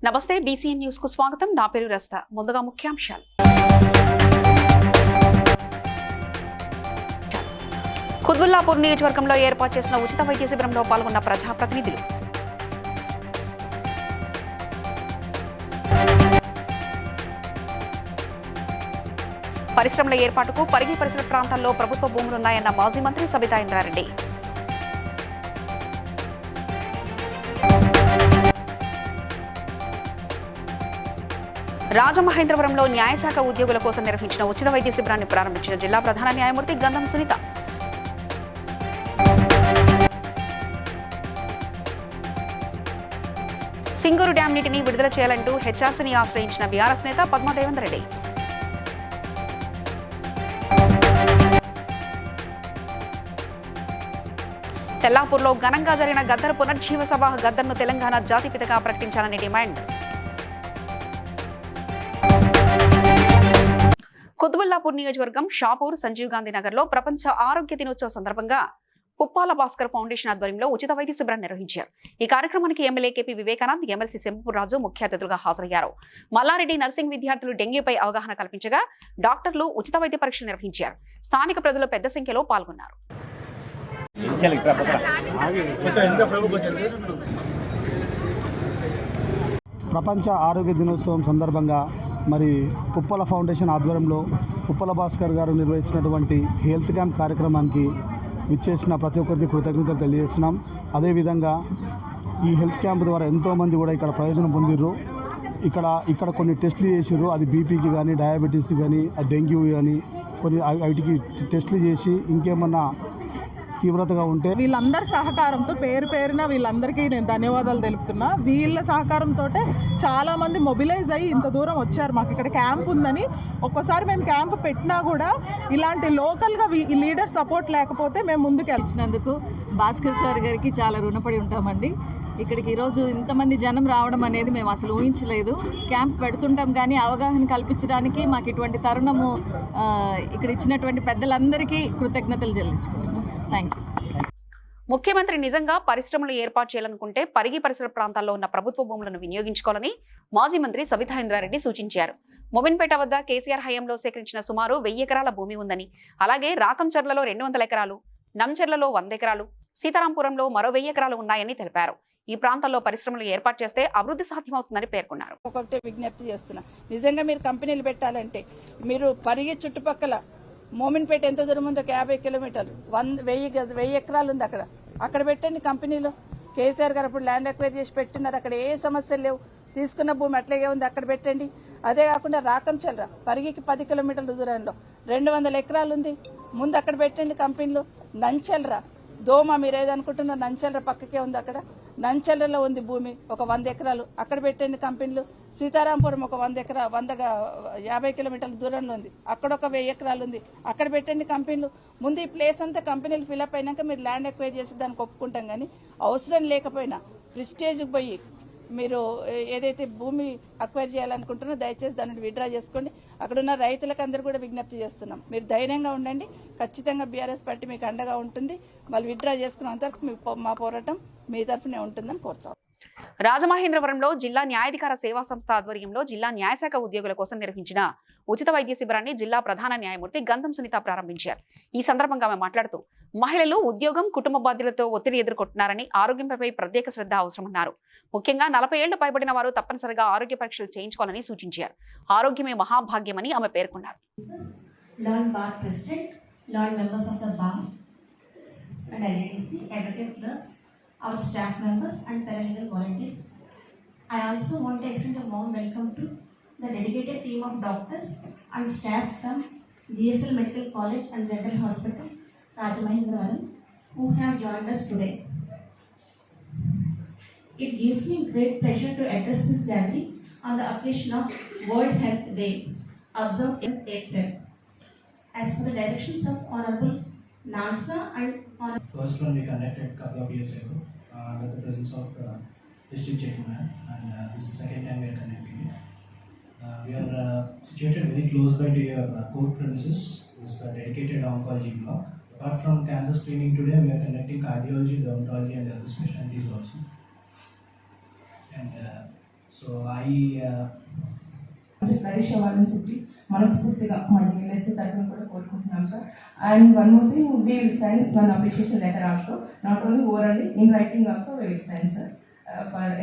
నమస్తే BCN news కు స్వాగతం. నా పేరు రస్తా. ముందుగా ముఖ్యాంశాలు. కుత్బుల్లాపూర్ నియోజకవర్గంలో ఏర్పాటు చేసిన ఉచిత వైద్య శిబిరంలో పాల్గొన్న ప్రజాప్రతినిధులు. పరిశ్రమల ఏర్పాటుకు పరిగి పరిసర ప్రాంతాల్లో ప్రభుత్వ భూములున్నాయన్న మాజీ మంత్రి సబితా ఇంద్రారెడ్డి. రాజమహేంద్రవరంలో న్యాయశాఖ ఉద్యోగుల కోసం నిర్వహించిన ఉచిత వైద్య శిబిరాన్ని ప్రారంభించిన జిల్లా ప్రధాన న్యాయమూర్తి గంధం సునీత. సింగూరు డ్యాం నీటిని విడుదల చేయాలంటూ హెచ్ఆర్సీని ఆశ్రయించిన బీఆర్ఎస్ నేత పద్మాదేవేందర్ రెడ్డి. తెల్లాపూర్లో ఘనంగా జరిగిన గద్దర్ పునర్జీవ సభ. గద్దర్ను తెలంగాణ జాతిపితగా ప్రకటించాలని డిమాండ్. కుత్బుల్లాపూర్ నియోజకవర్గం షాపూర్ సంజీవ్ గాంధీ నగర్ లో ప్రపంచ ఆరోగ్య దినోత్సవ సందర్భంగా పుప్పాల భాస్కర్ ఫౌండేషన్ ఆధ్వర్యంలో ఉచిత వైద్య శిబిరాన్ని నిర్వహించారు. ఈ కార్యక్రమానికి ఎమ్మెల్యే కేపీ వివేకానంద్, ఎమ్మెల్సీ శంభూరాజు ముఖ్య అతిథులుగా హాజరయ్యారు. మల్లారెడ్డి నర్సింగ్ విద్యార్థులు డెంగ్యూపై అవగాహన కల్పించగా డాక్టర్లు ఉచిత వైద్య పరీక్షలు నిర్వహించారు. స్థానిక ప్రజలు పెద్ద సంఖ్యలో పాల్గొన్నారు. ప్రపంచ ఆరోగ్య దినోత్సవం సందర్భంగా మరి పుప్పల ఫౌండేషన్ ఆధ్వర్యంలో పుప్పల భాస్కర్ గారు నిర్వహిస్తున్నటువంటి హెల్త్ క్యాంప్ కార్యక్రమానికి విచ్చేసిన ప్రతి ఒక్కరికి కృతజ్ఞతలు తెలియజేస్తున్నాం. అదేవిధంగా ఈ హెల్త్ క్యాంప్ ద్వారా ఎంతోమంది కూడా ఇక్కడ ప్రయోజనం పొందిర్రు. ఇక్కడ కొన్ని టెస్టులు చేసిర్రు. అది బీపీకి కానీ, డయాబెటీస్ కానీ, డెంగ్యూ కానీ కొన్ని వాటికి టెస్టులు చేసి ఇంకేమన్నా తీవ్రతగా ఉంటే వీళ్ళందరి సహకారంతో పేరున వీళ్ళందరికీ నేను ధన్యవాదాలు తెలుపుతున్నా. వీళ్ళ సహకారంతో చాలామంది మొబిలైజ్ అయ్యి ఇంత దూరం వచ్చారు. మాకు ఇక్కడ క్యాంప్ ఉందని ఒక్కోసారి మేము క్యాంప్ పెట్టినా కూడా ఇలాంటి లోకల్గా లీడర్ సపోర్ట్ లేకపోతే మేము ముందుకు వెళ్ళినందుకు భాస్కర్ సార్ గారికి చాలా రుణపడి ఉంటామండి. ఇక్కడికి ఈరోజు ఇంతమంది జనం రావడం అనేది మేము అసలు ఊహించలేదు. క్యాంప్ పెడుతుంటాం కానీ అవగాహన కల్పించడానికి మాకు ఇటువంటి తరుణము ఇక్కడ ఇచ్చినటువంటి పెద్దలందరికీ కృతజ్ఞతలు చెల్లించుకుంటున్నాం. Thank you. ముఖ్యమంత్రి నిజంగా పరిశ్రమలు ఏర్పాటు చేయాలనుకుంటే పరిగి పరిసర ప్రాంతాల్లో ఉన్న ప్రభుత్వ భూములను వినియోగించుకోవాలని మాజీ మంత్రి సబితా ఇంద్రారెడ్డి సూచించారు. మొబిన్పేట వద్ద కేసీఆర్ హయాంలో సేకరించిన సుమారు 1000 ఎకరాల భూమి ఉందని, అలాగే రాకంచర్లలో 200 ఎకరాలు, నంచెర్లలో 100 ఎకరాలు, సీతారాంపురంలో మరో 1000 ఎకరాలు ఉన్నాయని తెలిపారు. ఈ ప్రాంతాల్లో పరిశ్రమలు ఏర్పాటు చేస్తే అభివృద్ధి సాధ్యమవుతుందని పేర్కొన్నారు. ఒకటే విజ్ఞప్తి చేస్తున్నా, నిజంగా మీరు కంపెనీలు పెట్టాలంటే మీరు పరిగి చుట్టుపక్కల మోమిన్పేట ఎంత దూరం ఉందో 50 కిలోమీటర్లు, 1000 ఎకరాలు ఉంది. అక్కడ పెట్టండి కంపెనీలు. కేసీఆర్ గారు అప్పుడు ల్యాండ్ అక్వైర్ చేసి పెట్టినారు. అక్కడ ఏ సమస్యలు లేవు. తీసుకున్న భూమి అట్లాగే ఉంది, అక్కడ పెట్టండి. అదే కాకుండా రాకంచల్రా పరిగికి 10 కిలోమీటర్ల దూరంలో 200 ఎకరాలు ఉంది, ముందు అక్కడ పెట్టండి కంపెనీలు. నంచెల్రా దోమ మీరు ఏదనుకుంటున్నారు, నంచెల్ర పక్కకే ఉంది. అక్కడ నంచెల్రలో ఉంది భూమి ఒక 100 ఎకరాలు, అక్కడ పెట్టండి కంపెనీలు. సీతారాంపురం ఒక 50 కిలోమీటర్ల దూరంలో ఉంది, అక్కడ ఒక 1000 ఎకరాలు ఉంది, అక్కడ పెట్టండి కంపెనీలు. ముందు ఈ ప్లేస్ అంతా కంపెనీలు ఫిల్అప్ అయినాక మీరు ల్యాండ్ ఎక్వైర్ చేసి దానికి ఒప్పుకుంటాం. కానీ అవసరం లేకపోయినా ప్రిస్టేజ్కి పోయి మీరు ఏదైతే భూమి అక్వైర్ చేయాలనుకుంటున్నారో దయచేసి దాన్ని విత్డ్రా చేసుకోండి. అక్కడున్న రైతులకు అందరూ కూడా విజ్ఞప్తి చేస్తున్నాం, మీరు ధైర్యంగా ఉండండి. ఖచ్చితంగా బీఆర్ఎస్ పార్టీ మీకు అండగా ఉంటుంది. వాళ్ళు విత్డ్రా చేసుకున్నంతవరకు మా పోరాటం మీ తరఫునే ఉంటుందని కోరుతాం. రాజమహేంద్రవరంలో జిల్లా న్యాయాధికార సేవా సంస్థ ఆధ్వర్యంలో జిల్లా న్యాయశాఖ ఉద్యోగుల కోసం నిర్వహించిన ఉచిత వైద్య శిబిరాన్ని జిల్లా ప్రధాన న్యాయమూర్తి గంధం సునీత ప్రారంభించారు. ఈ సందర్భంగా ఆమె మాట్లాడుతూ మహిళలు ఉద్యోగం, కుటుంబ బాధ్యతలతో ఒత్తిడి ఎదుర్కొంటున్నారని, ఆరోగ్యంపై ప్రత్యేక శ్రద్ధ అవసరమన్నారు. ముఖ్యంగా 40 ఏళ్లు పైబడిన వారు తప్పనిసరిగా ఆరోగ్య పరీక్షలు చేయించుకోవాలని సూచించారు. ఆరోగ్యమే మహాభాగ్యమని ఆమె పేర్కొన్నారు. our staff members and paralegal volunteers. I also want to extend a warm welcome to the dedicated team of doctors and staff from GSL Medical College and General Hospital, Rajamahendravaram, who have joined us today. It gives me great pleasure to address this gathering on the occasion of World Health Day, observed in April. As per the directions of Honorable NALSA and First one we conducted a couple of years ago with the presence of District Chairman, and this is the second time we are conducting it. We are situated very close by to your court premises, this dedicated oncology block. Apart from cancer screening today, we are conducting cardiology, dermatology and other specialties also. And So I flourish అవ్వాలని చెప్పి మనస్ఫూర్తిగా మా DLSC తరఫున కూడా కోరుకుంటున్నాం sir. And one more thing, we will sign one appreciation letter also, not only orally, in writing also we will sign sir for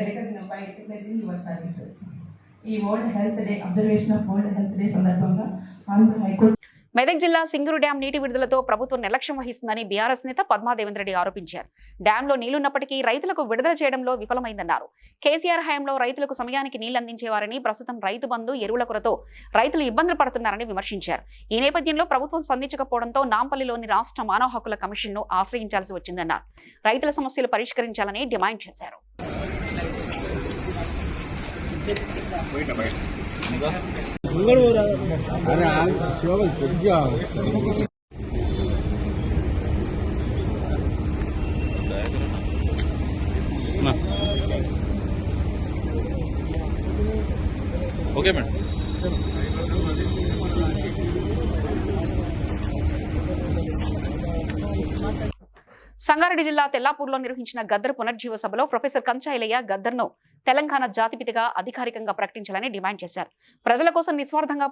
by recognizing your services. ఈ world health day, observation of world health day సందర్భంగా honourable high court Medak జిల్లా Singur dam నీటి విడుదలతో ప్రభుత్వం నిర్లక్ష్యం వహిస్తుందని BRS నేత పద్మా దేవేంద్ర రెడ్డి ఆరోపించారు. డ్యాంలో నీళ్లున్నప్పటికీ రైతులకు విడుదల చేయడంలో విఫలమైందన్నారు. కేసీఆర్ హయాంలో రైతులకు సమయానికి నీళ్లు అందించేవారని, ప్రస్తుతం రైతు బంధు, ఎరువుల కొరతో రైతులు ఇబ్బందులు పడుతున్నారని విమర్శించారు. ఈ నేపథ్యంలో ప్రభుత్వం స్పందించకపోవడంతో నాంపల్లిలోని రాష్ట్ర మానవ హక్కుల కమిషన్ను ఆశ్రయించాల్సి వచ్చిందన్నారు. రైతుల సమస్యలు పరిష్కరించాలని డిమాండ్ చేశారు. Okay madam. సంగారెడ్డి జిల్లా తెల్లాపూర్లో నిర్వహించిన గద్దర్ పునర్జీవ సభలో ప్రొఫెసర్ కంచాయిలయ్య గద్దర్ను తెలంగాణ జాతిపితగా అధికారికంగా ప్రకటించాలని డిమాండ్ చేశారు. ప్రజల కోసం నిస్వార్థంగా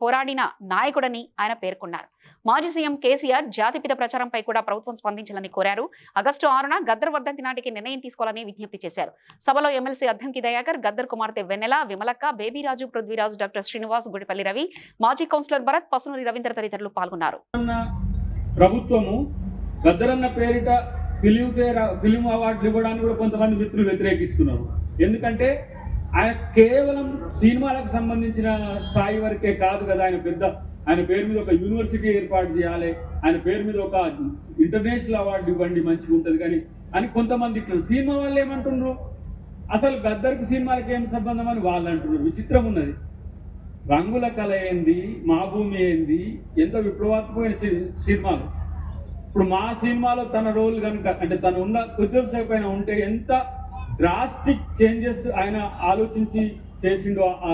పోరాడిన నాయకుడని ఆయన పేర్కొన్నారు. మాజీ సీఎం కేసీఆర్ జాతిపిత ప్రచారంపై కూడా ప్రభుత్వం స్పందించాలని కోరారు. ఆగస్టు 6న గద్దర్ వర్ధంతి నాటికి నిర్ణయం తీసుకోవాలని విజ్ఞప్తి చేశారు. సభలో ఎమ్మెల్సీ అద్దంకి దయాకర్, గద్దర్ కుమార్తె వెన్నెల, విమలక్క, బేబీరాజు, పృథ్వీరాజు, డాక్టర్ శ్రీనివాస్, గుడిపల్లి రవి, మాజీ కౌన్సిలర్ భరత్, పసునూరి రవీంద్ర తదితరులు పాల్గొన్నారు. ప్రభుత్వము గద్దరన్న పేరిట ఫిలిం అవార్డులు ఇవ్వడానికి కూడా కొంతమంది మిత్రులు వ్యతిరేకిస్తున్నారు. ఎందుకంటే ఆయన కేవలం సినిమాలకు సంబంధించిన స్థాయి వరకే కాదు కదా, ఆయన పేరు మీద ఒక యూనివర్సిటీ ఏర్పాటు చేయాలి, ఆయన పేరు మీద ఒక ఇంటర్నేషనల్ అవార్డు ఇవ్వండి, మంచిగా ఉంటుంది కానీ అని కొంతమంది సినిమా వాళ్ళు ఏమంటున్నారు, అసలు గద్దర్కు సినిమాలకు ఏం సంబంధం అని వాళ్ళు అంటున్నారు. విచిత్రం ఉన్నది. రంగుల కళ ఏంది, మా భూమి ఏంది, ఎంత విప్లవాత్మకమైన సినిమాలు. ఇప్పుడు మా సినిమాలో తన రోల్ కనుక, అంటే తను ఉన్న కొంచెం సేపు అయినా ఉంటే ఎంత డ్రాస్టిక్ చేంజెస్ ఆయన ఆలోచించి చేసిండో ఆ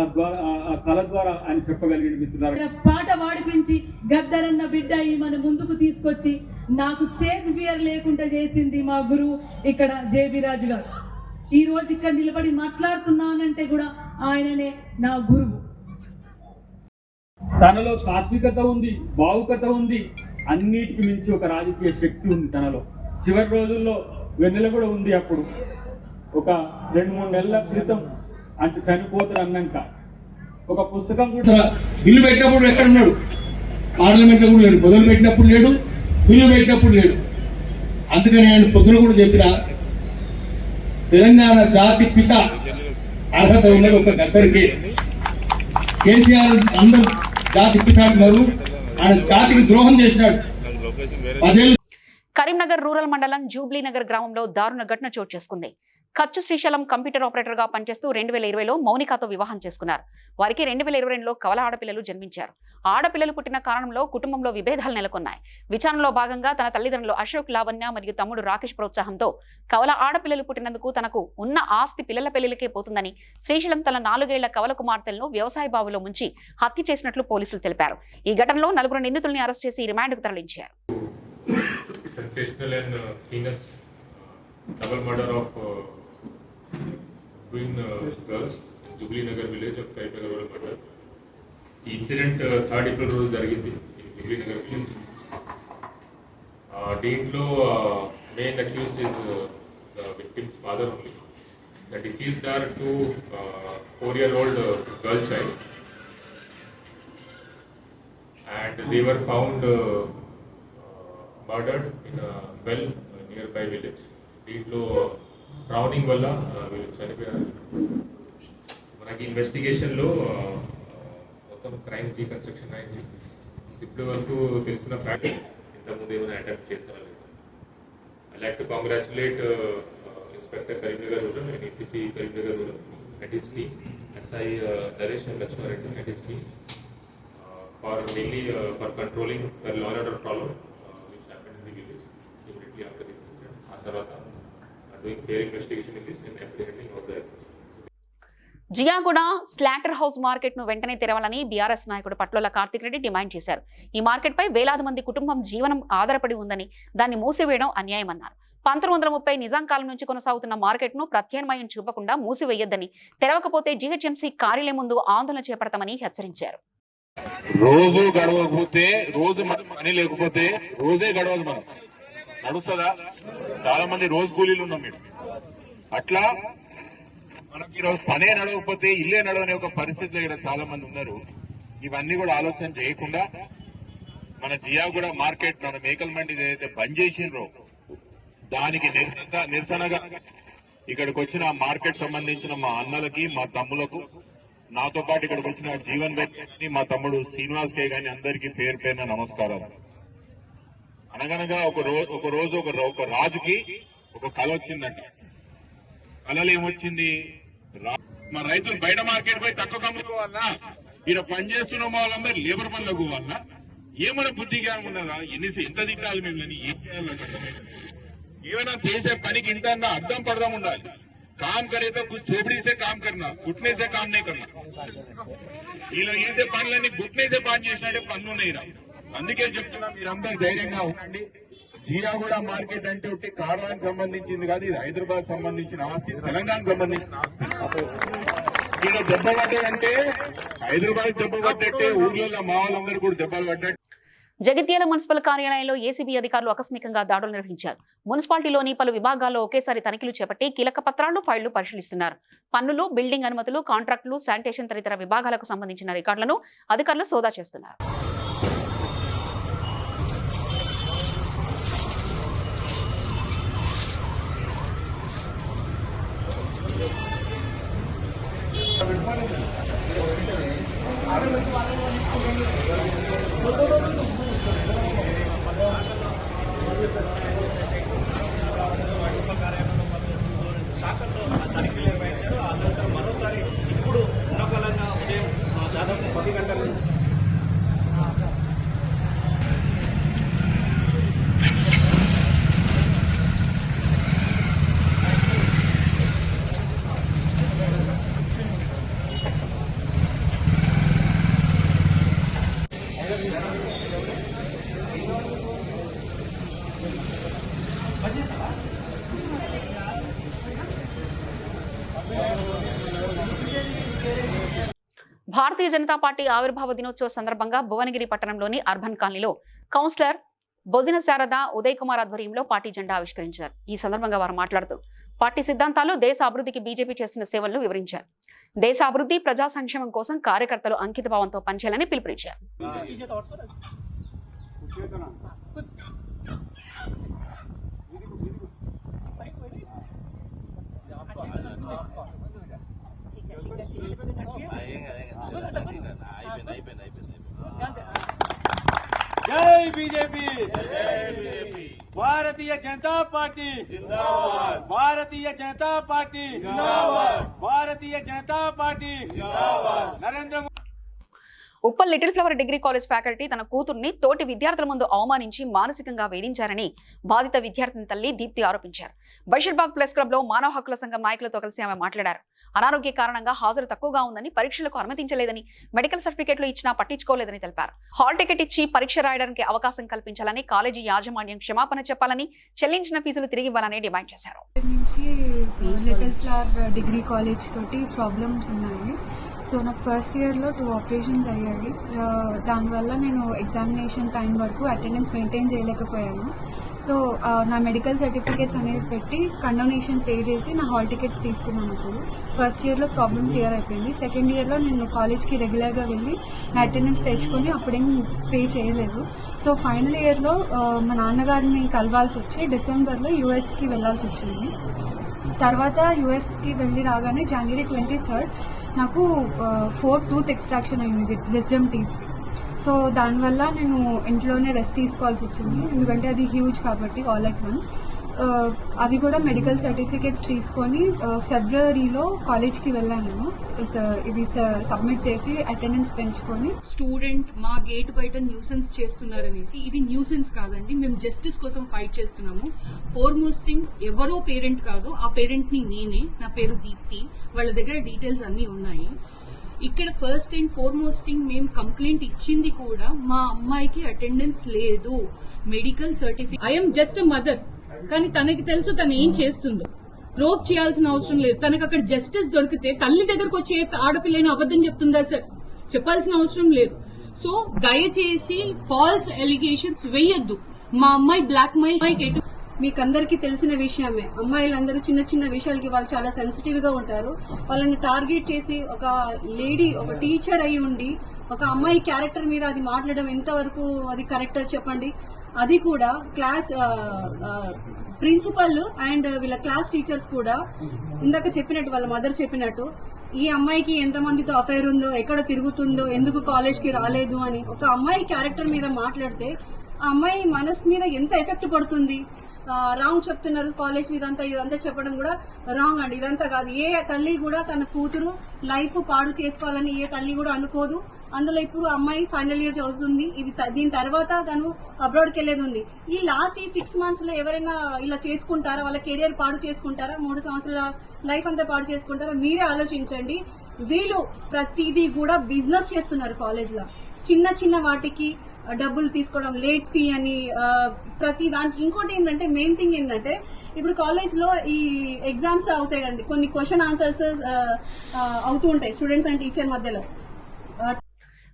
కళ ద్వారా ఆయన చెప్పగలిగిన మిత్రులారా. పాట వాడిపించి గద్దరన్న బిడ్డ మన ముందుకు తీసుకొచ్చి నాకు స్టేజ్ ఫియర్ లేకుండా చేసింది మా గురువు ఇక్కడ జేబీ రాజు గారు. ఈ రోజు ఇక్కడ నిలబడి మాట్లాడుతున్నానంటే కూడా ఆయననే నా గురువు. తనలో తాత్వికత ఉంది, భావుకత ఉంది, అన్నిటికి మించి ఒక రాజకీయ శక్తి ఉంది తనలో. చివరి రోజుల్లో వెన్నెల కూడా ఉంది. అప్పుడు ఒక 2-3 నెలల క్రితం, అంటే చనిపోతారు అన్నాక ఒక పుస్తకం కూడా బిల్లు పెట్టినప్పుడు ఎక్కడున్నాడు, పార్లమెంట్లో కూడా లేడు, మొదలు పెట్టినప్పుడు లేడు, బిల్లు పెట్టినప్పుడు లేడు. అందుకని నేను పొద్దున కూడా చెప్పిన, తెలంగాణ జాతి పిత అర్హత ఉన్నది ఒక గద్దరికి. కేసీఆర్ అందరూ జాతి పిత అంటున్నారు, ఆయన జాతికి ద్రోహం చేసినాడు. 10 ఏళ్ళు. కరీంనగర్ రూరల్ మండలం జూబ్లీ నగర్ గ్రామంలో దారుణ ఘటన చోటు చేసుకుంది. కచ్చు శ్రీశైలం కంప్యూటర్ ఆపరేటర్ గా పనిచేస్తూ 2020లో మౌనికాతో వివాహం చేసుకున్నారు. వారికి 2022లో కవల ఆడపిల్లలు జన్మించారు. ఆడపిల్లలు పుట్టిన కారణంలో కుటుంబంలో విభేదాలు నెలకొన్నాయి. విచారణలో భాగంగా తన తల్లిదండ్రులు అశోక్, లావణ్య మరియు తమ్ముడు రాకేష్ ప్రోత్సాహంతో కవల ఆడపిల్లలు పుట్టినందుకు తనకు ఉన్న ఆస్తి పిల్లల పెళ్లిలకే పోతుందని శ్రీశైలం తన 4 ఏళ్ల కవల కుమార్తెలను వ్యవసాయ బావిలో ముంచి హత్య చేసినట్లు పోలీసులు తెలిపారు. ఈ ఘటనలో 4 నిందితుల్ని అరెస్ట్ చేసి రిమాండ్కు తరలించారు. Twin girls in Jubilee Nagar village of Karimnagar rural mandal. The incident 3rd April రోజు జరిగింది in Jubilee Nagar village. దీంట్లో main accused is the victim's father only. The deceased are 2 4-year-old girl child, and they were found murdered in a well nearby village. దీంట్లో drowning వల్ల వీళ్ళు చనిపోయారు. మనకి ఇన్వెస్టిగేషన్లో మొత్తం క్రైమ్ రీకన్స్ట్రక్షన్ అయింది. ఇప్పటి వరకు తెలిసిన ఫ్యాక్ట్ ఇంతకుముందు ఏమైనా అటాక్ చేస్తారా లేదు. I like to congratulate inspector Karimnagar rural and ACP Karimnagar rural and his team, SI Naresh and Lakshma Reddy and his team for mainly for controlling the law and order problem which happened in the village immediately after this incident. ఆ తర్వాత Jiyaguda slaughter house market ను వెంటనే తెరవాలని BRS నాయకుడు Patlola Karthik Reddy demand చేశారు. ఈ market పై వేలాది మంది కుటుంబం జీవనం ఆధారపడి ఉందని, దాన్ని మూసివేయడం అన్యాయమన్నారు. 1930 నిజాం కాలం నుంచి కొనసాగుతున్న మార్కెట్ను ప్రత్యామ్నాయం చూపకుండా మూసివేయొద్దని, తెరవకపోతే జీహెచ్ఎంసీ కార్యాలయం ముందు ఆందోళన చేపడతామని హెచ్చరించారు. రోజు గడవకపోతే, రోజు పని లేకపోతే రోజే గడవదు. మనం నడుస్తుందా? చాలా మంది రోజు కూలీలు ఉన్నాం మీరు. అట్లా మనకి ఈరోజు పనే నడవకపోతే ఇల్లే నడవనే ఒక పరిస్థితిలో ఇక్కడ చాలా మంది ఉన్నారు. ఇవన్నీ కూడా ఆలోచన చేయకుండా మన జియాగూడ మార్కెట్, మన మేకల మండి ఏదైతే బంద్ చేసిండ్రో దానికి నిరసనగా ఇక్కడికి వచ్చిన మార్కెట్ సంబంధించిన మా అన్నలకి, మా తమ్ములకు, నాతో పాటు ఇక్కడికి వచ్చిన జీవన్ వ్యక్తి, మా తమ్ముడు శ్రీనివాస్ కే గాని అందరికీ పేరు పేరున నమస్కారాలు. అనగనగా ఒక రోజు ఒక రాజుకి ఒక కళ వచ్చిందంట. కళలు ఏమొచ్చింది? మా రైతులు బయట మార్కెట్ పోయి తక్కువ అమ్ముకోవాలన్నా, ఈయన పనిచేస్తున్న వాళ్ళందరూ లేబర్ పని తగ్గుకోవాలన్నా, ఏమైనా బుద్ధి జ్ఞానం ఉన్నదా? ఎంత తిట్టాలి మిమ్మల్ని? ఏం చేయాలంటే ఏమైనా చేసే పనికి ఇంత అర్థం పడదాం ఉండాలి. काम करे तो कुछ झोपड़ी से काम करना, घुटने से काम नहीं करना. ఇలా చేసే పనులన్నీ గుట్నే से పని చేసినట్టే పనులు ఉన్నాయి. అందుకే చెప్తున్నా, మీరందరూ ధైర్యంగా ఉండండి. జియాగూడ మార్కెట్ అంటే ఒకటి కారానికి సంబంధించింది కాదు, ఇది హైదరాబాద్ సంబంధించిన ఆస్తి, తెలంగాణకు సంబంధించిన ఆస్తి. ఇలా దెబ్బ పడ్డాడంటే హైదరాబాద్ దెబ్బ పడ్డట్టే, ఊర్లలో మా వాళ్ళందరూ కూడా దెబ్బలు పడ్డట్టు. జగిత్యాల మున్సిపల్ కార్యాలయంలో ఏసీబీ అధికారులు ఆకస్మికంగా దాడులు నిర్వహించారు. మున్సిపాలిటీలోని పలు విభాగాల్లో ఒకేసారి తనిఖీలు చేపట్టి కీలక పత్రాలు, ఫైళ్లు పరిశీలిస్తున్నారు. పన్నులు, బిల్డింగ్ అనుమతులు, కాంట్రాక్టులు, శానిటేషన్ తదితర విభాగాలకు సంబంధించిన రికార్డులను అధికారులు సోదా చేస్తున్నారు. శాఖల్లో తనిఖీలు నిర్వహించారు. ఆ తర్వాత మరోసారి ఇప్పుడు ఉన్నకాలంగా ఉదయం దాదాపు 10 గంటల నుంచి భారతీయ జనతా పార్టీ ఆవిర్భావ దినోత్సవ సందర్భంగా భువనగిరి పట్టణంలోని అర్బన్ కాలనీలో కౌన్సిలర్ బొజిన శారద ఉదయ్ కుమార్ ఆధ్వర్యంలో పార్టీ జెండా ఆవిష్కరించారు. ఈ సందర్భంగా వారు మాట్లాడుతూ పార్టీ సిద్ధాంతాలు, దేశ అభివృద్ధికి బీజేపీ చేస్తున్న సేవలను వివరించారు. దేశ అభివృద్ధి, ప్రజా సంక్షేమం కోసం కార్యకర్తలు అంకితభావంతో పనిచేయాలని పిలుపునిచ్చారు. జై బీజేపీ, భారతీయ జనతా పార్టీ జిందాబాద్, భారతీయ జనతా పార్టీ జిందాబాద్, భారతీయ జనతా పార్టీ జిందాబాద్. Narendra Uppal little flower degree college faculty తన కూతుర్ని తోటి విద్యార్థుల ముందు అవమానించి మానసికంగా వేధించారని బాధిత విద్యార్థిని తల్లి దీప్తి ఆరోపించారు. బషీర్బాగ్ ప్రెస్ క్లబ్ లో మానవ హక్కుల సంఘం నాయకులతో కలిసి ఆమె మాట్లాడారు. అనారోగ్య కారణంగా హాజరు తక్కువగా ఉందని, పరీక్షలకు అనుమతించలేదని, మెడికల్ సర్టిఫికెట్లు ఇచ్చినా పట్టించుకోలేదని తెలిపారు. హాల్ టికెట్ ఇచ్చి పరీక్ష రాయడానికి అవకాశం కల్పించాలని, కాలేజీ యాజమాన్యం క్షమాపణ చెప్పాలని, చెల్లించిన ఫీజులు తిరిగి ఇవ్వాలని డిమాండ్ చేశారు. లిటిల్ ఫ్లవర్ డిగ్రీ కాలేజ్ తోటి ప్రాబ్లమ్స్ ఉన్నాయి. సో నాకు ఫస్ట్ ఇయర్లో 2 ఆపరేషన్స్ అయ్యాయి. దానివల్ల నేను ఎగ్జామినేషన్ టైం వరకు అటెండెన్స్ మెయింటైన్ చేయలేకపోయాను. సో నా మెడికల్ సర్టిఫికేట్స్ అనేవి పెట్టి కండోనేషన్ పే చేసి నా హాల్ టికెట్స్ తీసుకున్నాను. ఇప్పుడు ఫస్ట్ ఇయర్లో ప్రాబ్లం క్లియర్ అయిపోయింది. సెకండ్ ఇయర్లో నేను కాలేజ్కి రెగ్యులర్గా వెళ్ళి నా అటెండెన్స్ తెచ్చుకొని అప్పుడేం పే చేయలేదు. సో ఫైనల్ ఇయర్లో మా నాన్నగారిని కలవాల్సి వచ్చి డిసెంబర్లో యూఎస్కి వెళ్ళాల్సి వచ్చింది. తర్వాత యూఎస్కి వెళ్ళి రాగానే జనవరి 23rd నాకు 4 టూత్ ఎక్స్ట్రాక్షన్ అయింది, విజ్డమ్ టీత్. సో దానివల్ల నేను ఇంట్లోనే రెస్ట్ తీసుకోవాల్సి వచ్చింది, ఎందుకంటే అది హ్యూజ్ కాబట్టి ఆల్ అట్ వన్స్. అవి కూడా మెడికల్ సర్టిఫికేట్స్ తీసుకొని ఫిబ్రవరిలో కాలేజ్కి వెళ్ళాను. ఇవి సబ్మిట్ చేసి అటెండెన్స్ పెంచుకొని స్టూడెంట్ మా గేట్ బయట న్యూసెన్స్ చేస్తున్నారనేసి, ఇది న్యూసెన్స్ కాదండి, మేము జస్టిస్ కోసం ఫైట్ చేస్తున్నాము. ఫోర్మోస్ట్ థింగ్, ఎవరో పేరెంట్ కాదు, ఆ పేరెంట్ ని నేనే, నా పేరు దీప్తి, వాళ్ళ దగ్గర డీటెయిల్స్ అన్నీ ఉన్నాయి. ఇక్కడ ఫస్ట్ అండ్ ఫార్మోస్ట్ థింగ్, మేము కంప్లైంట్ ఇచ్చింది కూడా మా అమ్మాయికి అటెండెన్స్ లేదు, medical certificate. I'm just a mother, కానీ తనకి తెలుసు తను ఏం చేస్తుందో. రోప్ చేయాల్సిన అవసరం లేదు. తనకు అక్కడ జస్టిస్ దొరికితే తల్లి దగ్గరకు వచ్చే ఆడపిల్లని అబద్ధం చెప్తుందా సార్? చెప్పాల్సిన అవసరం లేదు. సో దయచేసి ఫాల్స్ ఎలిగేషన్స్ వేయొద్దు. మా అమ్మాయి బ్లాక్ మెయిల్ మీకందరికీ తెలిసిన విషయమే. అమ్మాయిలందరూ చిన్న చిన్న విషయాలకి వాళ్ళు చాలా సెన్సిటివ్ గా ఉంటారు. వాళ్ళని టార్గెట్ చేసి ఒక లేడీ, ఒక టీచర్ అయి ఉండి ఒక అమ్మాయి క్యారెక్టర్ మీద అది మాట్లాడడం ఎంతవరకు అది కరెక్టర్ చెప్పండి? అది కూడా క్లాస్ ప్రిన్సిపల్ అండ్ వీళ్ళ క్లాస్ టీచర్స్ కూడా ఇందాక చెప్పినట్టు, వాళ్ళ మదర్ చెప్పినట్టు, ఈ అమ్మాయికి ఎంతమందితో అఫైర్ ఉందో, ఎక్కడ తిరుగుతుందో, ఎందుకు కాలేజ్కి రాలేదు అని ఒక అమ్మాయి క్యారెక్టర్ మీద మాట్లాడితే ఆ అమ్మాయి మనసు మీద ఎంత ఎఫెక్ట్ పడుతుంది. రాంగ్ చెప్తున్నారు కాలేజ్ ఇదంతా చెప్పడం కూడా రాంగ్ అండి. ఇదంతా కాదు. ఏ తల్లి కూడా తన కూతురు లైఫ్ పాడు చేసుకోవాలని ఏ తల్లి కూడా అనుకోదు. అందులో ఇప్పుడు అమ్మాయి ఫైనల్ ఇయర్ చదువుతుంది. దీని తర్వాత తను అబ్రాడ్కి వెళ్ళేది ఉంది. ఈ 6 months లో ఎవరైనా ఇలా చేసుకుంటారా? వాళ్ళ కెరియర్ పాడు చేసుకుంటారా? 3 సంవత్సరాల లైఫ్ అంతా పాడు చేసుకుంటారా? మీరే ఆలోచించండి. వీళ్ళు ప్రతిదీ కూడా బిజినెస్ చేస్తున్నారు కాలేజ్లో. చిన్న చిన్న వాటికి డబ్బులు తీసుకోవడం, లేట్ ఫీ అని ప్రతి దానికి. ఇంకోటి ఏంటంటే, మెయిన్ థింగ్ ఏంటంటే, ఇప్పుడు కాలేజ్లో ఈ ఎగ్జామ్స్ అవుతాయి కండి, కొన్ని క్వశ్చన్ ఆన్సర్స్ అవుతూ ఉంటాయి స్టూడెంట్స్ అండ్ టీచర్ మధ్యలో.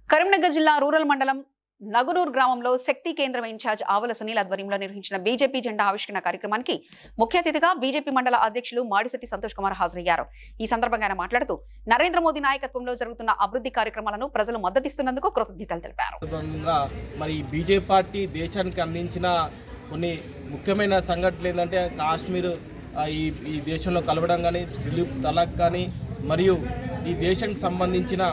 కరీంనగర్ జిల్లా రూరల్ మండలం నగునూరు గ్రామంలో శక్తి కేంద్రం ఇన్ఛార్జ్ ఆవుల సునీల్ ఆధ్వర్యంలో నిర్వహించిన బీజేపీ జెండా ఆవిష్కరణ కార్యక్రమానికి ముఖ్య అతిథిగా బీజేపీ మండల అధ్యక్షులు మాడిశెట్టి సంతోష్ కుమార్ హాజరయ్యారు. ఈ సందర్భంగా ఆయన మాట్లాడుతూ నరేంద్ర మోదీ నాయకత్వంలో జరుగుతున్న అభివృద్ధి కార్యక్రమాలను ప్రజలు మద్దతిస్తున్నందుకు కృతజ్ఞతలు తెలిపారు. మరి బీజేపీ పార్టీ దేశానికి అందించిన కొన్ని ముఖ్యమైన సంఘటనలు ఏంటంటే, కాశ్మీర్ ఈ దేశంలో కలవడం కానీ, దిలీప్ తలాక్ కానీ, మరియు ఈ దేశానికి సంబంధించిన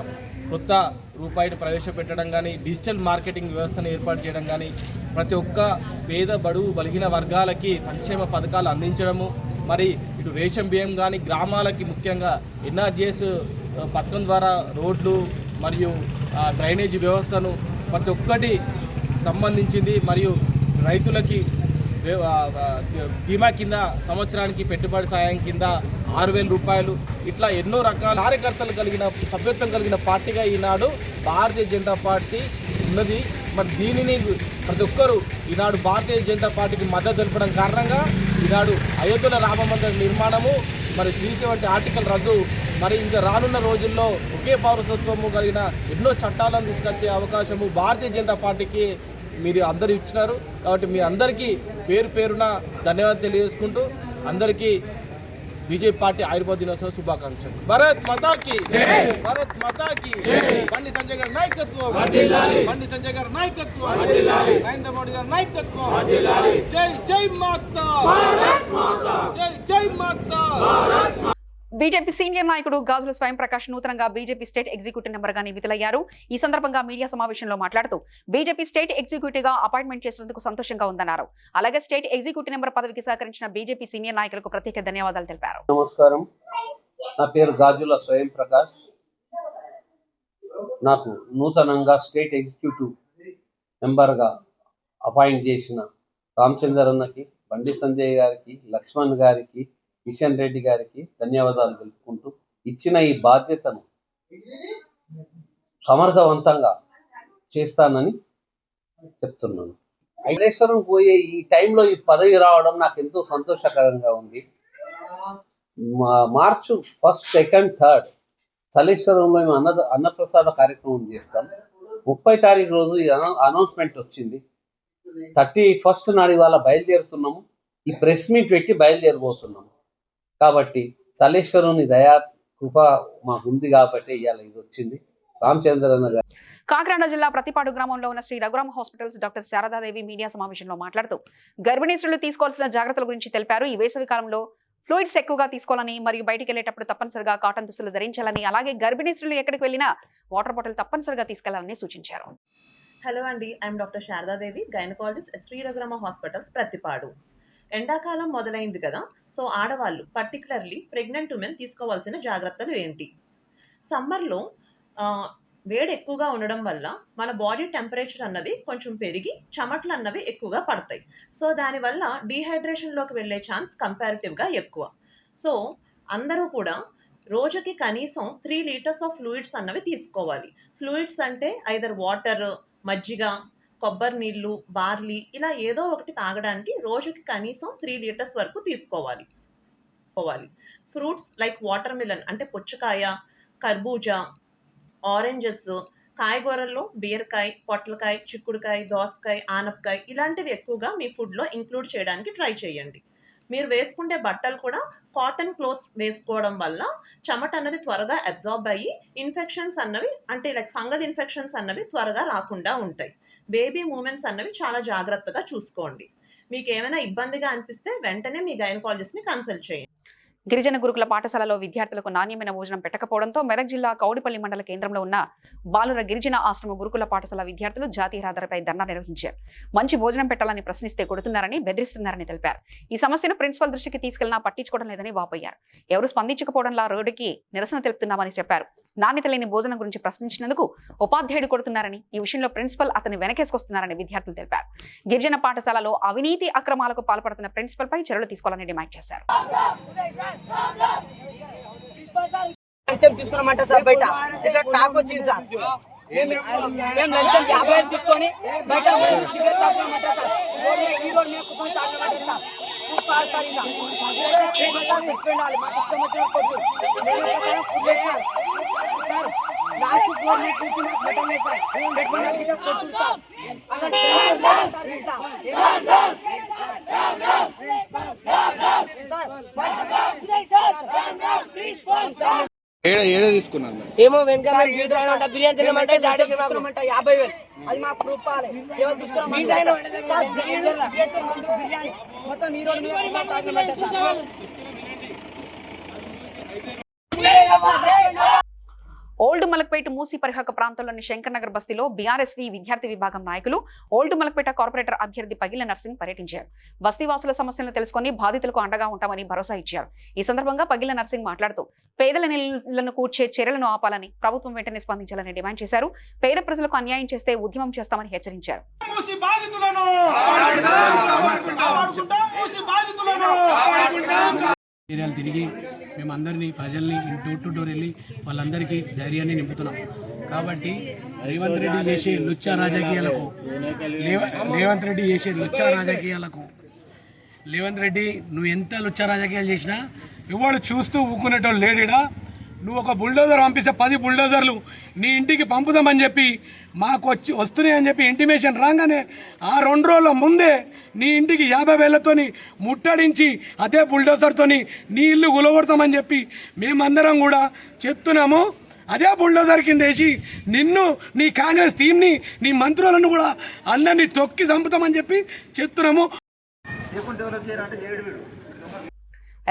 కొత్త రూపాయిని ప్రవేశపెట్టడం కానీ, డిజిటల్ మార్కెటింగ్ వ్యవస్థను ఏర్పాటు చేయడం కానీ, ప్రతి ఒక్క పేద బడుగు బలిగిన వర్గాలకి సంక్షేమ పథకాలు అందించడము, మరి ఇటు రేషన్ బియ్యం కానీ, గ్రామాలకి ముఖ్యంగా ఎన్ఆర్జీఎస్ పథకం ద్వారా రోడ్లు మరియు డ్రైనేజీ వ్యవస్థను ప్రతి ఒక్కటి సంబంధించింది, మరియు రైతులకి బీమా కింద సంవత్సరానికి పెట్టుబడి సాయం కింద 6,000 రూపాయలు, ఇట్లా ఎన్నో రకాల కార్యకర్తలు కలిగిన సభ్యత్వం కలిగిన పార్టీగా ఈనాడు భారతీయ జనతా పార్టీ ఉన్నది. మరి దీనిని ప్రతి ఒక్కరూ ఈనాడు భారతీయ జనతా పార్టీకి మద్దతు తెలపడం కారణంగా ఈనాడు అయోధ్యలో రామ మందిర నిర్మాణము, మరి 370 ఆర్టికల్ రద్దు, మరి ఇంకా రానున్న రోజుల్లో ఒకే పౌరసత్వము కలిగిన ఎన్నో చట్టాలను తీసుకొచ్చే అవకాశము భారతీయ జనతా పార్టీకి మీరు అందరూ ఇచ్చినారు. కాబట్టి మీ అందరికీ పేరు పేరున ధన్యవాదాలు తెలియజేసుకుంటూ అందరికీ బీజేపీ పార్టీ ఆయుర్వేద దినోత్సవ శుభాకాంక్షలు. భారత్ మాతాకి భారత్ మాతాకి బండి సంజయ్ గారి నాయకత్వం, బండి సంజయ్ గారి నాయకత్వం, నరేంద్ర మోడీ గారి నాయకత్వం. జై జై మాతా, జై జై మాతా. బీజేపీ సీనియర్ నాయకుడు గాజుల స్వయం ప్రకాష్ నూతనంగా బీజేపీ స్టేట్ ఎగ్జిక్యూటివ్ నెంబర్ గా నియమితులయ్యారు. ఈ సందర్భంగా మీడియా సమావేశంలో మాట్లాడుతూ బీజేపీ స్టేట్ ఎగ్జిక్యూటివ్ గా అపాయింట్మెంట్ చేసినందుకు సంతోషంగా ఉందన్నారు. అలాగే స్టేట్ ఎగ్జిక్యూటివ్ నెంబర్ పదవికి సహకరించిన బీజేపీ సీనియర్ నాయకులకు ప్రత్యేక ధన్యవాదాలు తెలిపారు. నమస్కారం, నా పేరు గాజుల స్వయం ప్రకాష్. నాకు నూతనంగా స్టేట్ ఎగ్జిక్యూటివ్ మెంబర్గా అపాయింట్ చేసిన రామచందర్ అన్నకి, బండి సంజయ్ గారికి, లక్ష్మణ్ గారికి, కిషన్ రెడ్డి గారికి ధన్యవాదాలు తెలుపుకుంటూ ఇచ్చిన ఈ బాధ్యతను సమర్థవంతంగా చేస్తానని చెప్తున్నాను. ఐలేశ్వరం పోయే ఈ టైంలో ఈ పదవి రావడం నాకు ఎంతో సంతోషకరంగా ఉంది. మార్చి 1, 2, 3 సలేశ్వరంలో మేము అన్నప్రసాద కార్యక్రమం చేస్తాం. 30 తారీఖు రోజు ఈ అనౌన్స్మెంట్ వచ్చింది. 31 నాడు ఇవాళ బయలుదేరుతున్నాము. ఈ ప్రెస్ మీట్ పెట్టి బయలుదేరబోతున్నాము. కాబట్టి సలేశ్వరుని దయా కృప మాకుంది కాబట్టి ఇవాళ ఇది వచ్చింది. రామచంద్రన్న గారు. కాకినాడ జిల్లా ప్రతిపాడు గ్రామంలో ఉన్న Sri Raghurama hospitals doctor Sharada Devi media సమావేశంలో మాట్లాడుతూ గర్భిణీ స్త్రీలు తీసుకోవాల్సిన జాగ్రత్తల గురించి తెలిపారు. ఈ వేసవి కాలంలో ఫ్లూయిడ్స్ ఎక్కువగా తీసుకోవాలని, మరియు బయటికి వెళ్లేటప్పుడు తప్పనిసరిగా కాటన్ దుస్తులు ధరించాలని, అలాగే గర్భిణీ స్త్రీలు ఎక్కడికి వెళ్ళినా వాటర్ బాటిల్ తప్పనిసరిగా తీసుకెళ్లాలని సూచించారు. హలో అండి, I'm doctor Sharada Devi, gynaecologist at Sri Raghurama hospitals Prathipadu. ఎండాకాలం మొదలైంది కదా, సో ఆడవాళ్ళు పర్టికులర్లీ ప్రెగ్నెంట్ ఉమెన్ తీసుకోవాల్సిన జాగ్రత్తలు ఏంటి? సమ్మర్లో వేడి ఎక్కువగా ఉండడం వల్ల మన బాడీ టెంపరేచర్ అన్నది కొంచెం పెరిగి చెమటలు అన్నవి ఎక్కువగా పడతాయి. సో దానివల్ల డీహైడ్రేషన్లోకి వెళ్ళే ఛాన్స్ కంపారిటివ్గా ఎక్కువ. సో అందరూ కూడా రోజుకి కనీసం 3 లీటర్స్ ఆఫ్ ఫ్లూయిడ్స్ అన్నవి తీసుకోవాలి. ఫ్లూయిడ్స్ అంటే ఐదర్ వాటర్, మజ్జిగ, కొబ్బరి నీళ్ళు, బార్లీ ఇలా ఏదో ఒకటి తాగడానికి రోజుకి కనీసం 3 లీటర్స్ వరకు తీసుకోవాలి. ఫ్రూట్స్ లైక్ వాటర్ మిలన్ అంటే పుచ్చకాయ, కర్బూజా, ఆరెంజెస్, కాయగూరల్లో బీరకాయ, పొట్లకాయ, చిక్కుడుకాయ, దోసకాయ, ఆనపకాయ ఇలాంటివి ఎక్కువగా మీ ఫుడ్లో ఇంక్లూడ్ చేయడానికి ట్రై చేయండి. మీరు వేసుకునే బట్టలు కూడా కాటన్ క్లోత్స్ వేసుకోవడం వల్ల చెమట అన్నది త్వరగా అబ్జార్బ్ అయ్యి ఇన్ఫెక్షన్స్ అన్నవి అంటే లైక్ ఫంగల్ ఇన్ఫెక్షన్స్ అన్నవి త్వరగా రాకుండా ఉంటాయి. బేబీ మూమెంట్స్ అన్నవి చాలా జాగ్రత్తగా చూసుకోండి. మీకు ఏమైనా ఇబ్బందిగా అనిపిస్తే వెంటనే మీ గైనకాలజిస్ట్ని కన్సల్ట్ చేయండి. గిరిజన గురుకుల పాఠశాలలో విద్యార్థులకు నాణ్యమైన భోజనం పెట్టకపోవడంతో మెదక్ జిల్లా కౌడిపల్లి మండల కేంద్రంలో ఉన్న బాలుర గిరిజన ఆశ్రమ గురుకుల పాఠశాల విద్యార్థులు జాతీయ రహదారిపై ధర్నా నిర్వహించారు. మంచి భోజనం పెట్టాలని ప్రశ్నిస్తే కొడుతున్నారని, బెదిరిస్తున్నారని తెలిపారు. ఈ సమస్యను ప్రిన్సిపల్ దృష్టికి తీసుకెళ్లినా పట్టించుకోవడం లేదని వాపోయారు. ఎవరు స్పందించకపోవడంలా రోడ్డుకి నిరసన తెలుపుతున్నామని చెప్పారు. నాణ్యత లేని భోజనం గురించి ప్రశ్నించినందుకు ఉపాధ్యాయుడు కొడుతున్నారని, ఈ విషయంలో ప్రిన్సిపల్ అతన్ని వెనకేసుకొస్తున్నారని విద్యార్థులు తెలిపారు. గిరిజన పాఠశాలలో అవినీతి అక్రమాలకు పాల్పడుతున్న ప్రిన్సిపల్ పై చర్యలు తీసుకోవాలని డిమాండ్ చేశారు. తీసుకున్నమాట సార్ బయట ఇట్లా టాక్ వచ్చింది సార్. మేము లంచం 50 తీసుకొని బయట సిగరెట్ తాగుతామంట సార్. ఈ రోడ్ మీద కూర్చొని తాగమంట సార్. సార్ లాస్ట్ 4 మినిట్ నుంచి నాకు పెట్టలేదు సార్. పెట్టుకున్నట్టుగా కొట్టు సార్. ఏడే తీసుకున్నాను ఏమో వెంకట బిర్యానీ తినమంటే 50,000 అది మా ప్రూఫ్ కావాలి. మొత్తం ఈ రోజు ఓల్డ్ మలక్పేట మూసి పరిహాక ప్రాంతంలోని శంకర్ నగర్ బస్తీలో బీఆర్ఎస్వి విద్యార్థి విభాగం నాయకులు ఓల్డ్ మలక్పేట కార్పొరేటర్ అభ్యర్థి పగిల నర్సింగ్ పర్యటించారు. బస్తీవాసుల సమస్యలను తెలుసుకుని బాధితులకు అండగా ఉంటామని భరోసా ఇచ్చారు. ఈ సందర్భంగా పగిల నర్సింగ్ మాట్లాడుతూ పేదల నీళ్లను కూర్చే చర్యలను ఆపాలని, ప్రభుత్వం వెంటనే స్పందించాలని డిమాండ్ చేశారు. పేద ప్రజలకు అన్యాయం చేస్తే ఉద్యమం చేస్తామని హెచ్చరించారు. ఏరియాలు తిరిగి మేమందరినీ ప్రజల్ని డోర్ టు డోర్ వెళ్ళి వాళ్ళందరికీ ధైర్యాన్ని నింపుతున్నాం. కాబట్టి రేవంత్ రెడ్డి చేసే లుచ్చా రాజకీయాలకు రేవంత్ రెడ్డి నువ్వు ఎంత లుచ్చా రాజకీయాలు చేసినా ఎవడు చూస్తూ ఊకునేటోళ్ళు లేడీడా. నువ్వు ఒక బుల్డోజర్ పంపిస్తే 10 బుల్డోజర్లు నీ ఇంటికి పంపుదామని చెప్పి మాకు వస్తున్నాయని చెప్పి ఇంటిమేషన్ రాగానే ఆ 2 రోజుల ముందే నీ ఇంటికి 50,000తోని ముట్టడించి అదే బుల్డోజర్తోని నీ ఇల్లు గులగొడతామని చెప్పి మేమందరం కూడా చెప్తున్నాము. అదే బుల్డోజర్ కింద వేసి నిన్ను, నీ కాంగ్రెస్ టీంని, నీ మంత్రులను కూడా అందరినీ తొక్కి చంపుతామని చెప్పి చెప్తున్నాము.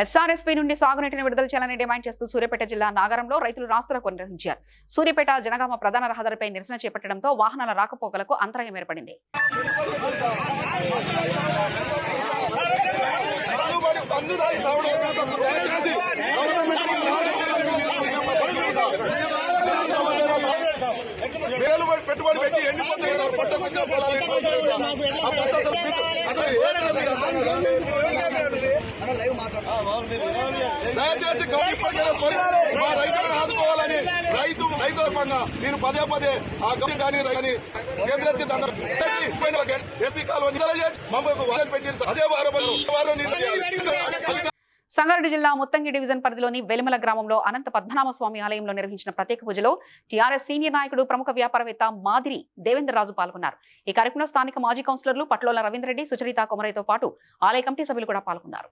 ఎస్ఆర్ఎస్పీ నుండి సాగునీటిని విడుదల చేయాలని డిమాండ్ చేస్తూ సూర్యాపేట జిల్లా నాగారంలో రైతులు రాస్తారోకో నిర్వహించారు. సూర్యాపేట జనగామ ప్రధాన రహదారిపై నిరసన చేపట్టడంతో వాహనాల రాకపోకలకు అంతరాయం ఏర్పడింది. పెట్టుబడి పెట్టి దయచేసి మా రైతులను ఆదుకోవాలని రైతుల పరంగా నేను పదే ఆ గవర్నమెంట్ కానీ కేంద్ర ఎస్పీ కాలువ చేసి మమ్మల్ని పెట్టి అదే వారం సంగారెడ్డి జిల్లా ముత్తంగి డివిజన్ పరిధిలోని వెలిమల గ్రామంలో అనంత పద్మనాభస్వామి ఆలయంలో నిర్వహించిన ప్రత్యేక పూజలో టీఆర్ఎస్ సీనియర్ నాయకుడు ప్రముఖ వ్యాపారవేత్త మాదిరి దేవేంద్ర రాజు పాల్గొన్నారు. ఈ కార్యక్రమంలో స్థానిక మాజీ కౌన్సిలర్లు పట్లోల రవీంద్రెడ్డి, సుచరిత కొమరైతో పాటు ఆలయ కమిటీ సభ్యులు కూడా పాల్గొన్నారు.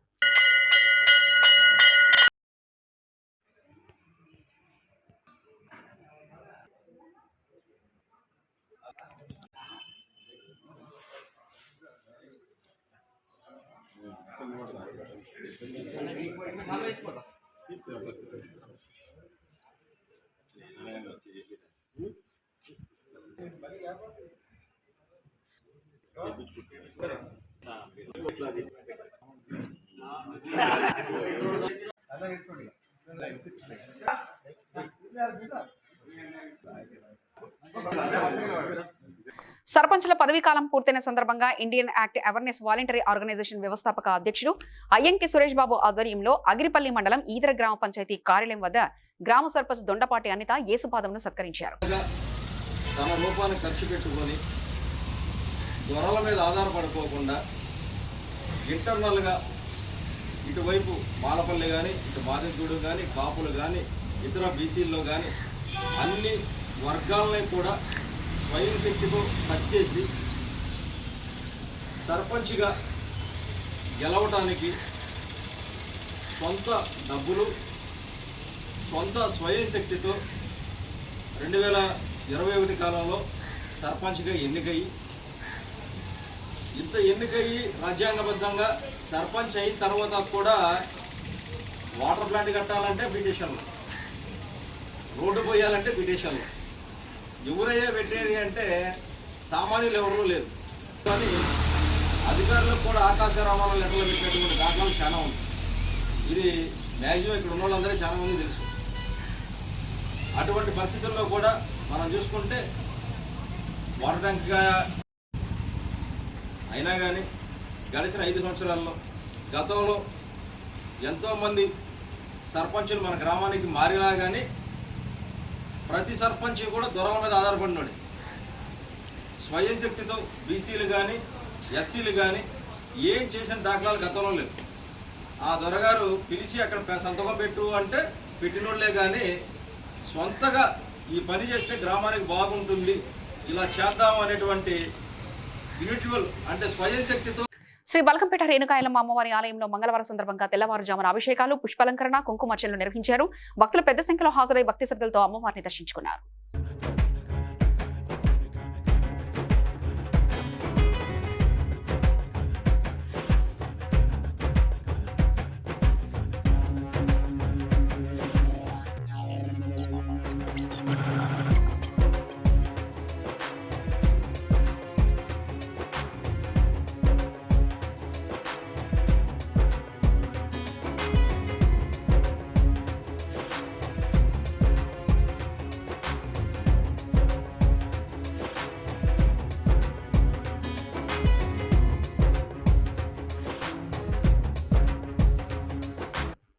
సర్పంచుల పదవీకాలం పూర్తయిన సందర్భంగా Indian act awareness voluntary organisation వ్యవస్థాపక అధ్యక్షుడు అయ్యంకి సురేష్ బాబు ఆధ్వర్యంలో అగిరిపల్లి మండలం ఈదర గ్రామ పంచాయతీ కార్యాలయం వద్ద గ్రామ సర్పంచ్ దొండపాటి అనిత యేసుపాదంను సత్కరించారు. తన రూపాన్ని ఖర్చు పెట్టుకొని దొరల మీద ఆధారపడుకోకుండా ఇంటర్నల్గా ఇటువైపు మాలపల్లి కానీ ఇటు మాదిగూడు కానీ కాపులు కానీ ఇతర బీసీల్లో కానీ అన్ని వర్గాలని కూడా స్వయం శక్తితో టచ్ చేసి సర్పంచ్గా గెలవటానికి సొంత డబ్బులు సొంత స్వయం శక్తితో 2021 కాలంలో సర్పంచ్గా ఎన్నికయ్యి రాజ్యాంగబద్ధంగా సర్పంచ్ అయిన తర్వాత కూడా వాటర్ ప్లాంట్ కట్టాలంటే పిటిషన్లు, రోడ్డు పోయాలంటే పిటిషన్లు, ఎవరయ్యా పెట్టేది అంటే సామాన్యులు ఎవరూ లేదు. కానీ అధికారులకు కూడా ఆకాశ రామాయణ లెటర్లు పెట్టినటువంటి దాఖలాలు చాలా ఉంది. ఇది మ్యాక్సిమం ఇక్కడ ఉన్న వాళ్ళందరూ చాలా మంది తెలుసు. అటువంటి పరిస్థితుల్లో కూడా మనం చూసుకుంటే వాటర్ ట్యాంక్ అయినా కానీ గడిచిన 5 సంవత్సరాల్లో గతంలో ఎంతోమంది సర్పంచులు మన గ్రామానికి మారినా కానీ ప్రతి సర్పంచ్ కూడా దొరల మీద ఆధారపడినాడు. స్వయం శక్తితో బీసీలు కానీ ఎస్సీలు కానీ ఏం చేసిన దాఖలాలు గతంలో లేవు. ఆ దొరగారు పిలిచి అక్కడ సంతకం పెట్టు అంటే పెట్టినోళ్లే కానీ సొంతగా ఈ పని చేస్తే గ్రామానికి బాగుంటుంది, ఇలా చేద్దాం అనేటువంటి మ్యూచువల్ అంటే స్వయం శక్తితో శ్రీ బలకంపేట రేణుకాయలమ్మ అమ్మవారి ఆలయంలో మంగళవారం సందర్భంగా తెల్లవారుజామున అభిషేకాలు, పుష్పాలంకరణ, కుంకుమార్చనలు నిర్వహించారు. భక్తులు పెద్ద సంఖ్యలో హాజరై భక్తి శ్రద్ధలతో అమ్మవారిని దర్శించుకున్నారు.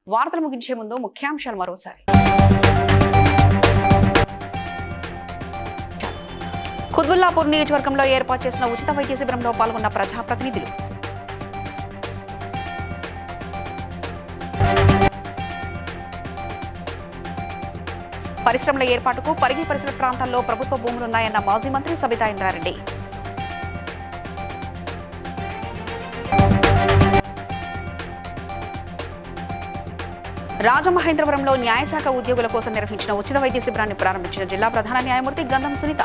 వార్తలు ముగించే ముందు ముఖ్యాంశాలు మరోసారి. కుత్బుల్లాపూర్ నియోజకవర్గంలో ఏర్పాటు చేసిన ఉచిత వైద్య శిబిరంలో పాల్గొన్న ప్రజాప్రతినిధులు. పరిశ్రమల ఏర్పాటుకు పరిగి పరిసర ప్రాంతాల్లో ప్రభుత్వ భూములున్నాయన్న మాజీ మంత్రి సబితా ఇంద్రారెడ్డి. రాజమహేంద్రవరంలో న్యాయశాఖ ఉద్యోగుల కోసం నిర్వహించిన ఉచిత వైద్య శిబిరాన్ని ప్రారంభించిన జిల్లా ప్రధాన న్యాయమూర్తి గంధం సునీత.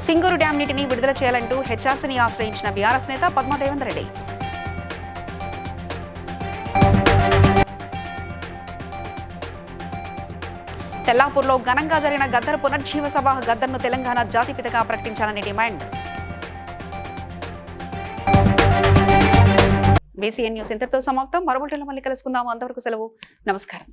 సింగూరు డ్యాం నీటిని విడుదల చేయాలంటూ హెచ్ఆర్సీని ఆశ్రయించిన బీఆర్ఎస్ నేత పద్మాదేవేందర్ రెడ్డి. తెల్లాపూర్లో ఘనంగా జరిగిన గద్దర్ పునర్జీవ సభ. గద్దర్ను తెలంగాణ జాతిపితగా ప్రకటించాలని డిమాండ్. BCN న్యూస్ ఇంతటితో సమాప్తం. మరో బులెటిన్లో మళ్ళీ కలుసుకుందాం. అంతవరకు సెలవు. నమస్కారం.